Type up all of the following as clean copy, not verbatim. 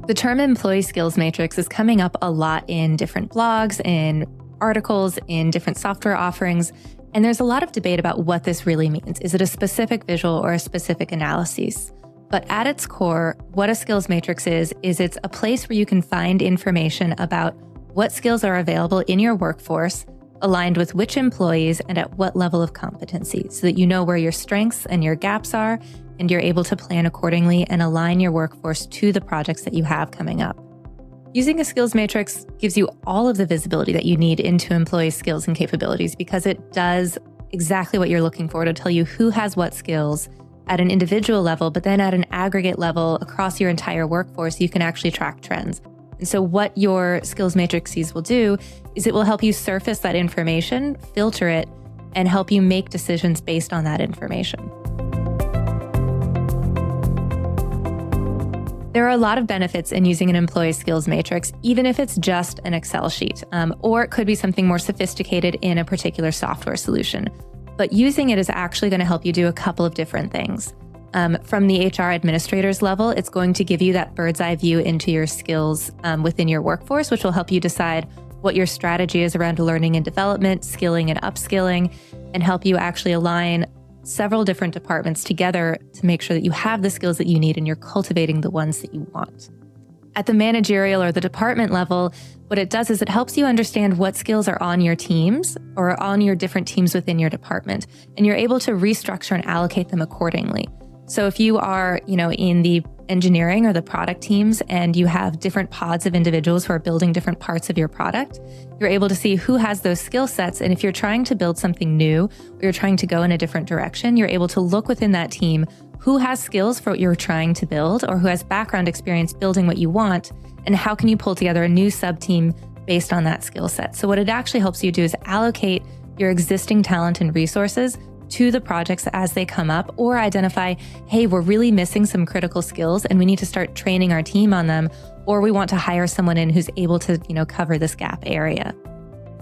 The term employee skills matrix is coming up a lot in different blogs, in articles, in different software offerings, and there's a lot of debate about what this really means. Is it a specific visual or a specific analysis? But at its core, what a skills matrix is it's a place where you can find information about what skills are available in your workforce, aligned with which employees and at what level of competency, so that you know where your strengths and your gaps are, and you're able to plan accordingly and align your workforce to the projects that you have coming up. Using a skills matrix gives you all of the visibility that you need into employee skills and capabilities, because it does exactly what you're looking for to tell you who has what skills at an individual level, but then at an aggregate level across your entire workforce, you can actually track trends. And so what your skills matrices will do is it will help you surface that information, filter it, and help you make decisions based on that information. There are a lot of benefits in using an employee skills matrix, even if it's just an Excel sheet, or it could be something more sophisticated in a particular software solution. But using it is actually going to help you do a couple of different things. From the HR administrator's level, it's going to give you that bird's eye view into your skills within your workforce, which will help you decide what your strategy is around learning and development, skilling and upskilling, and help you actually align several different departments together to make sure that you have the skills that you need and you're cultivating the ones that you want. At the managerial or the department level, what it does is it helps you understand what skills are on your teams or on your different teams within your department, and you're able to restructure and allocate them accordingly. So if you are, in the engineering or the product teams and you have different pods of individuals who are building different parts of your product, you're able to see who has those skill sets. And if you're trying to build something new or you're trying to go in a different direction, you're able to look within that team who has skills for what you're trying to build or who has background experience building what you want, and how can you pull together a new sub-team based on that skill set. So what it actually helps you do is allocate your existing talent and resources to the projects as they come up, or identify, hey, we're really missing some critical skills and we need to start training our team on them, or we want to hire someone in who's able to, cover this gap area.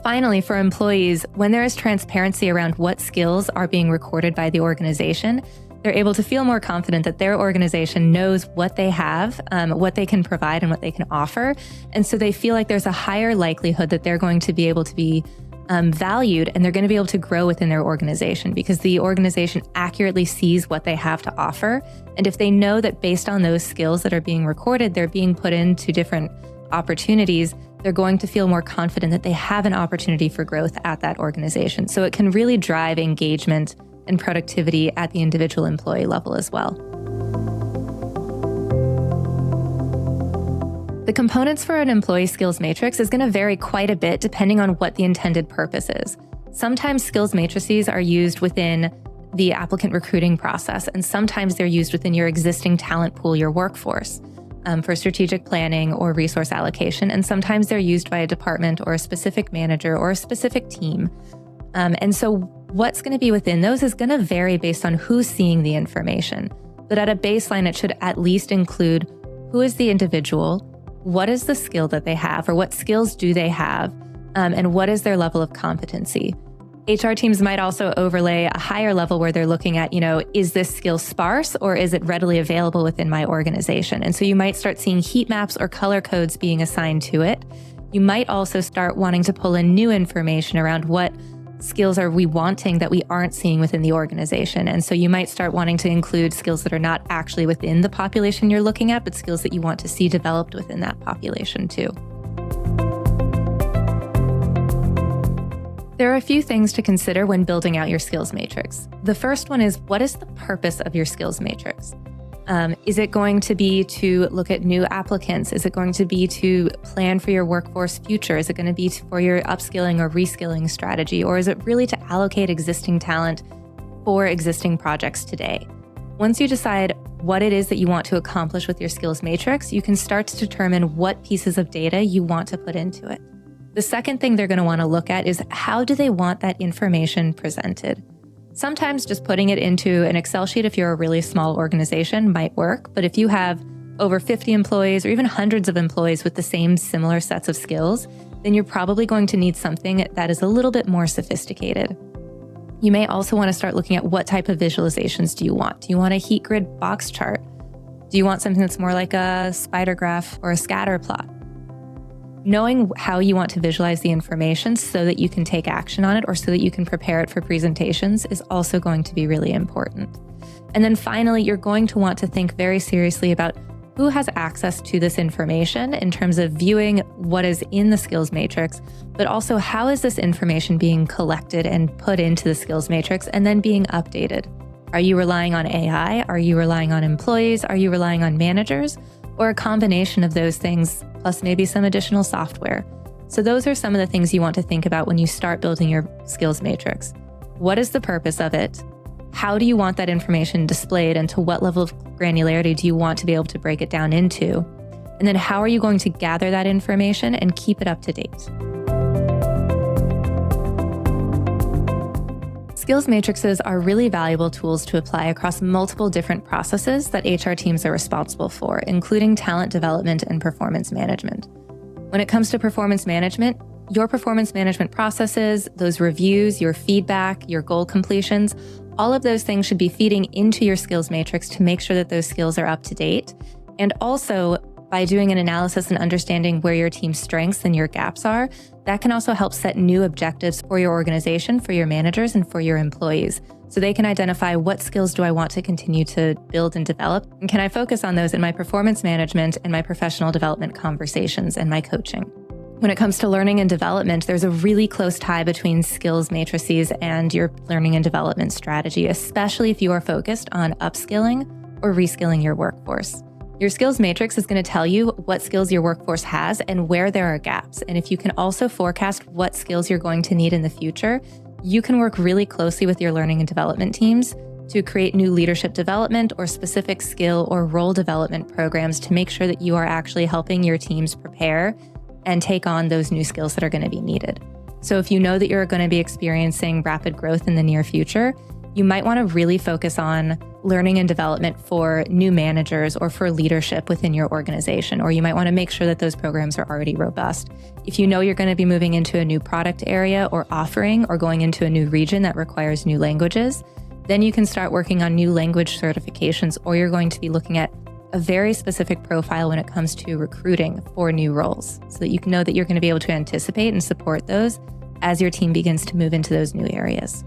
Finally, for employees, when there is transparency around what skills are being recorded by the organization, they're able to feel more confident that their organization knows what they have, what they can provide and what they can offer. And so they feel like there's a higher likelihood that they're going to be able to be valued, and they're going to be able to grow within their organization because the organization accurately sees what they have to offer. And if they know that based on those skills that are being recorded, they're being put into different opportunities, they're going to feel more confident that they have an opportunity for growth at that organization. So it can really drive engagement and productivity at the individual employee level as well. The components for an employee skills matrix is going to vary quite a bit depending on what the intended purpose is. Sometimes skills matrices are used within the applicant recruiting process, and sometimes they're used within your existing talent pool, your workforce, for strategic planning or resource allocation. And sometimes they're used by a department or a specific manager or a specific team. And so what's going to be within those is going to vary based on who's seeing the information. But at a baseline, it should at least include who is the individual, what is the skill that they have, or what skills do they have, and what is their level of competency. HR teams might also overlay a higher level where they're looking at, is this skill sparse or is it readily available within my organization? And so you might start seeing heat maps or color codes being assigned to it. You might also start wanting to pull in new information around what skills are we wanting that we aren't seeing within the organization. And so you might start wanting to include skills that are not actually within the population you're looking at, but skills that you want to see developed within that population too. There are a few things to consider when building out your skills matrix. The first one is, what is the purpose of your skills matrix? Is it going to be to look at new applicants? Is it going to be to plan for your workforce future? Is it going to be for your upskilling or reskilling strategy? Or is it really to allocate existing talent for existing projects today? Once you decide what it is that you want to accomplish with your skills matrix, you can start to determine what pieces of data you want to put into it. The second thing they're going to want to look at is, how do they want that information presented? Sometimes just putting it into an Excel sheet, if you're a really small organization, might work. But if you have over 50 employees or even hundreds of employees with the same similar sets of skills, then you're probably going to need something that is a little bit more sophisticated. You may also want to start looking at what type of visualizations do you want? Do you want a heat grid box chart? Do you want something that's more like a spider graph or a scatter plot? Knowing how you want to visualize the information so that you can take action on it or so that you can prepare it for presentations is also going to be really important. And then finally, you're going to want to think very seriously about who has access to this information in terms of viewing what is in the skills matrix, but also how is this information being collected and put into the skills matrix and then being updated? Are you relying on AI? Are you relying on employees? Are you relying on managers? Or a combination of those things, plus maybe some additional software? So those are some of the things you want to think about when you start building your skills matrix. What is the purpose of it? How do you want that information displayed, and to what level of granularity do you want to be able to break it down into? And then how are you going to gather that information and keep it up to date? Skills matrices are really valuable tools to apply across multiple different processes that HR teams are responsible for, including talent development and performance management. When it comes to performance management, your performance management processes, those reviews, your feedback, your goal completions, all of those things should be feeding into your skills matrix to make sure that those skills are up to date. And also, by doing an analysis and understanding where your team's strengths and your gaps are, that can also help set new objectives for your organization, for your managers, and for your employees. So they can identify, what skills do I want to continue to build and develop? And can I focus on those in my performance management and my professional development conversations and my coaching? When it comes to learning and development, there's a really close tie between skills matrices and your learning and development strategy, especially if you are focused on upskilling or reskilling your workforce. Your skills matrix is going to tell you what skills your workforce has and where there are gaps. And if you can also forecast what skills you're going to need in the future, you can work really closely with your learning and development teams to create new leadership development or specific skill or role development programs to make sure that you are actually helping your teams prepare and take on those new skills that are going to be needed. So if you know that you're going to be experiencing rapid growth in the near future, you might want to really focus on learning and development for new managers or for leadership within your organization, or you might want to make sure that those programs are already robust. If you know you're going to be moving into a new product area or offering or going into a new region that requires new languages, then you can start working on new language certifications, or you're going to be looking at a very specific profile when it comes to recruiting for new roles so that you can know that you're going to be able to anticipate and support those as your team begins to move into those new areas.